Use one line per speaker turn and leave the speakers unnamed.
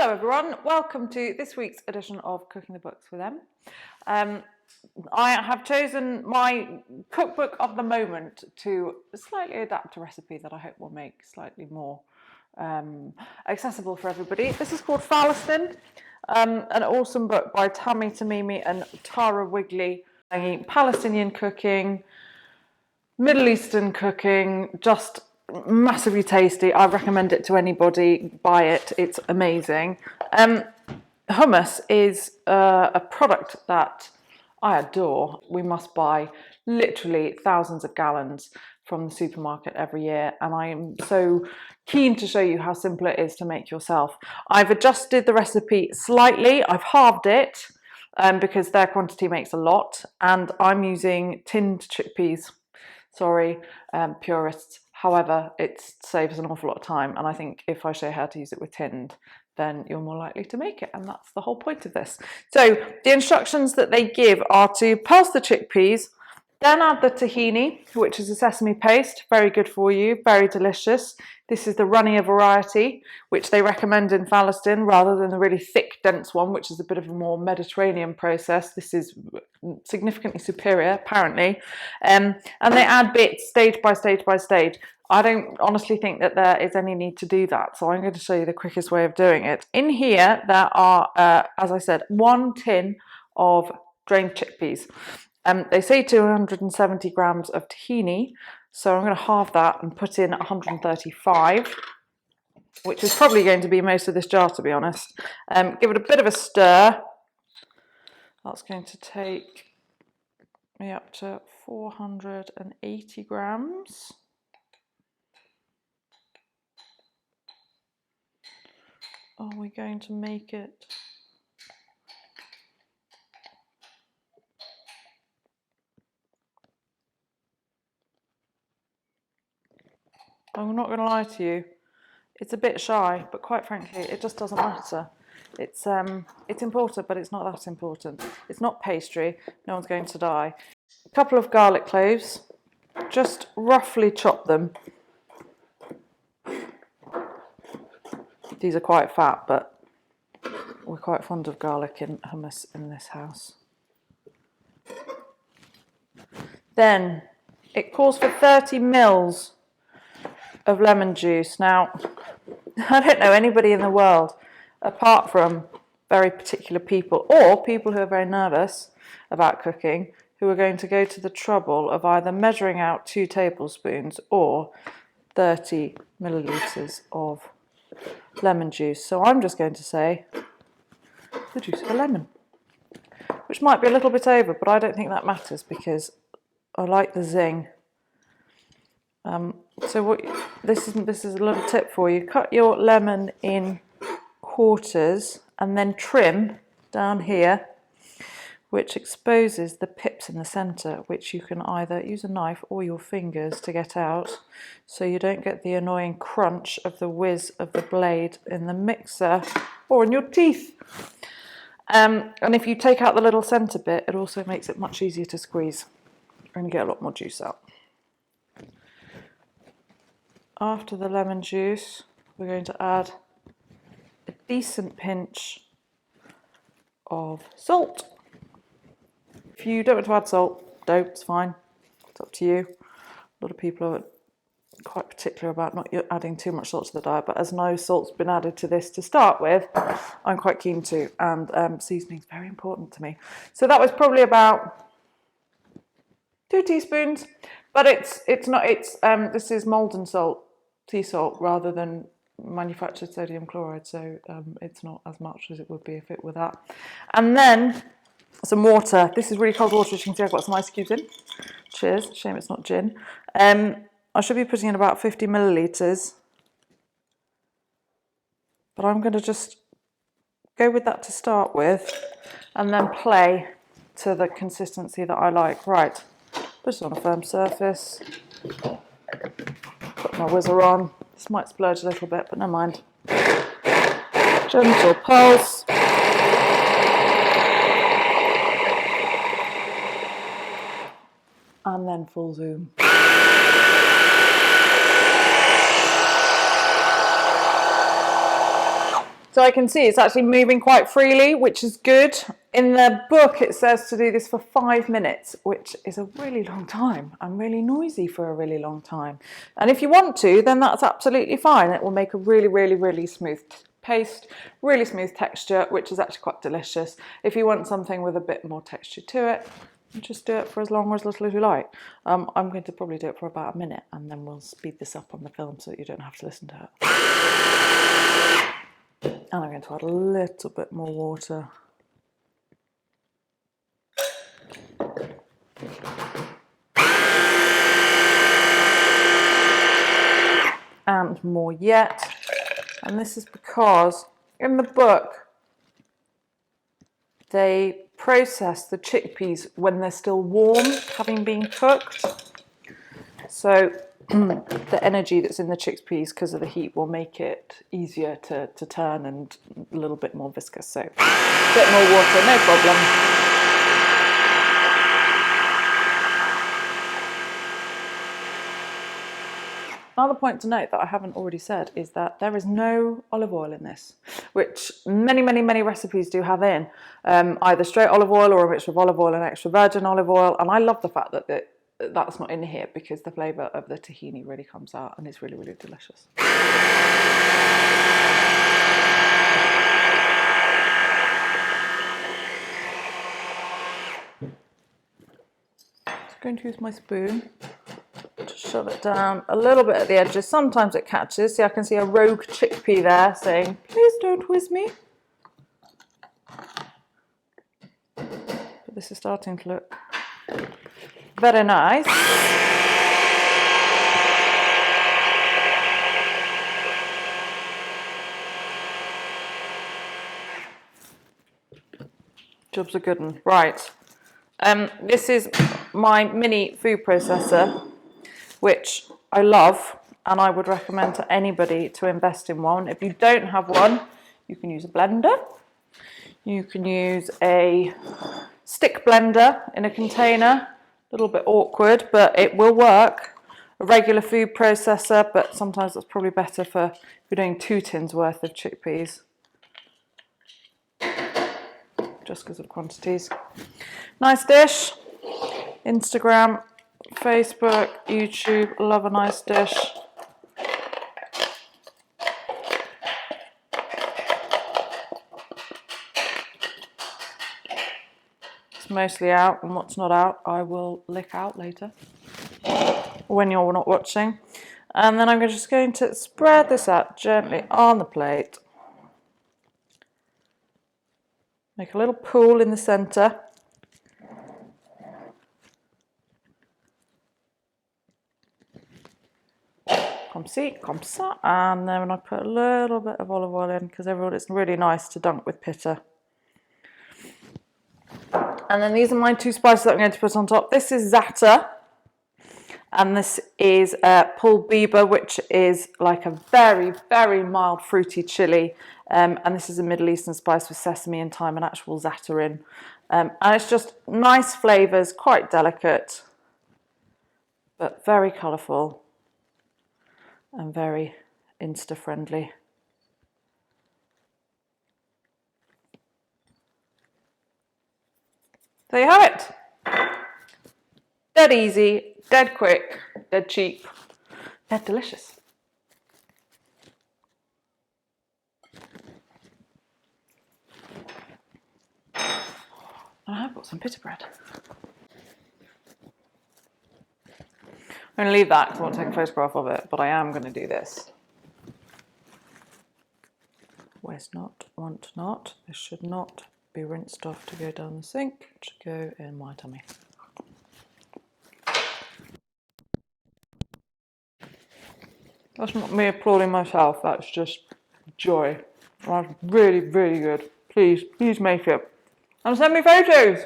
Hello everyone, welcome to this week's edition of Cooking the Books with Em. I have chosen my cookbook of the moment to slightly adapt a recipe that I hope will make slightly more accessible for everybody. This is called Falastin, an awesome book by Tammy Tamimi and Tara Wigley. Palestinian cooking, Middle Eastern cooking, just massively tasty. I recommend it to anybody. Buy it, it's amazing. Hummus is a product that I adore. We must buy literally thousands of gallons from the supermarket every year, and I am so keen to show you how simple it is to make yourself. I've adjusted the recipe slightly. I've halved it because their quantity makes a lot, and I'm using tinned chickpeas. Sorry, purists. However, it saves an awful lot of time, and I think if I show you how to use it with tinned, then you're more likely to make it, and that's the whole point of this. So the instructions that they give are to pulse the chickpeas, then add the tahini, which is a sesame paste, very good for you, very delicious. This is the runnier variety, which they recommend in Falastin, rather than the really thick, dense one, which is a bit of a more Mediterranean process. This is significantly superior, apparently. And they add bits stage by stage by stage. I don't honestly think that there is any need to do that, so I'm going to show you the quickest way of doing it. In here, there are, as I said, 1 tin of drained chickpeas. They say 270 grams of tahini, so I'm going to halve that and put in 135, which is probably going to be most of this jar, to be honest. Give it a bit of a stir. That's going to take me up to 480 grams. Are we going to make it? I'm not going to lie to you, it's a bit shy, but quite frankly, it just doesn't matter. It's important, but it's not that important. It's not pastry, no one's going to die. A couple of garlic cloves, just roughly chop them. These are quite fat, but we're quite fond of garlic in hummus in this house. Then it calls for 30 mils of lemon juice. Now, I don't know anybody in the world, apart from very particular people or people who are very nervous about cooking, who are going to go to the trouble of either measuring out 2 tablespoons or 30 millilitres of lemon juice. So I'm just going to say the juice of a lemon, which might be a little bit over, but I don't think that matters because I like the zing. So this is a little tip for you. Cut your lemon in quarters and then trim down here, which exposes the pips in the centre, which you can either use a knife or your fingers to get out, so you don't get the annoying crunch of the whiz of the blade in the mixer or in your teeth. And if you take out the little centre bit, it also makes it much easier to squeeze and get a lot more juice out. After the lemon juice, we're going to add a decent pinch of salt. If you don't want to add salt, don't, it's fine. It's up to you. A lot of people are quite particular about not adding too much salt to the diet, but as no salt's been added to this to start with, I'm quite keen to, and seasoning's very important to me. So that was probably about 2 teaspoons, but this is molten salt, sea salt, rather than manufactured sodium chloride, so it's not as much as it would be if it were that. And then some water. This is really cold water, as you can see. I've got some ice cubes in. Cheers. Shame it's not gin. I should be putting in about 50 millilitres, but I'm going to just go with that to start with and then play to the consistency that I like. Right, put it on a firm surface. Put my whizzer on. This might splurge a little bit, but never mind. Gentle pulse. And then full zoom. So I can see it's actually moving quite freely, which is good. In the book, it says to do this for 5 minutes, which is a really long time and really noisy for a really long time. And if you want to, then that's absolutely fine. It will make a really, really, really smooth paste, really smooth texture, which is actually quite delicious. If you want something with a bit more texture to it, just do it for as long or as little as you like. I'm going to probably do it for about a minute, and then we'll speed this up on the film so that you don't have to listen to it. And I'm going to add a little bit more water. And more yet. And this is because in the book, they process the chickpeas when they're still warm, having been cooked. So the energy that's in the chickpeas because of the heat will make it easier to turn and a little bit more viscous. So a bit more water, no problem. Another point to note that I haven't already said is that there is no olive oil in this, which many, many, many recipes do have in, either straight olive oil or a mixture of olive oil and extra virgin olive oil. And I love the fact that that's not in here because the flavour of the tahini really comes out and it's really, really delicious. Just going to use my spoon to shove it down a little bit at the edges. Sometimes it catches. See, I can see a rogue chickpea there saying, please don't whiz me. But this is starting to look very nice. Job's a good one. Right. This is my mini food processor, which I love, and I would recommend to anybody to invest in one. If you don't have one, you can use a blender. You can use a stick blender in a container. A little bit awkward, but it will work. A regular food processor, but sometimes that's probably better for if you're doing 2 tins worth of chickpeas. Just because of quantities. Nice dish. Instagram, Facebook, YouTube, love a nice dish. It's mostly out, and what's not out I will lick out later when you're not watching. And then I'm just going to spread this out gently on the plate. Make a little pool in the centre. Comme ci, comme ça. And then I put a little bit of olive oil in because it's really nice to dunk with pitta. And then these are my 2 spices that I'm going to put on top. This is za'atar, and this is pul biber, which is like a very, very mild fruity chili. And this is a Middle Eastern spice with sesame and thyme and actual za'atar in. And it's just nice flavours, quite delicate, but very colourful and very Insta-friendly. There you have it. Dead easy, dead quick, dead cheap, dead delicious. And I've got some pita bread. I'm going to leave that because I want to take a photograph of it, but I am going to do this. Waste not, want not. This should not be rinsed off to go down the sink. It should go in my tummy. That's not me applauding myself, that's just joy. That's really, really good. Please make it. And send me photos!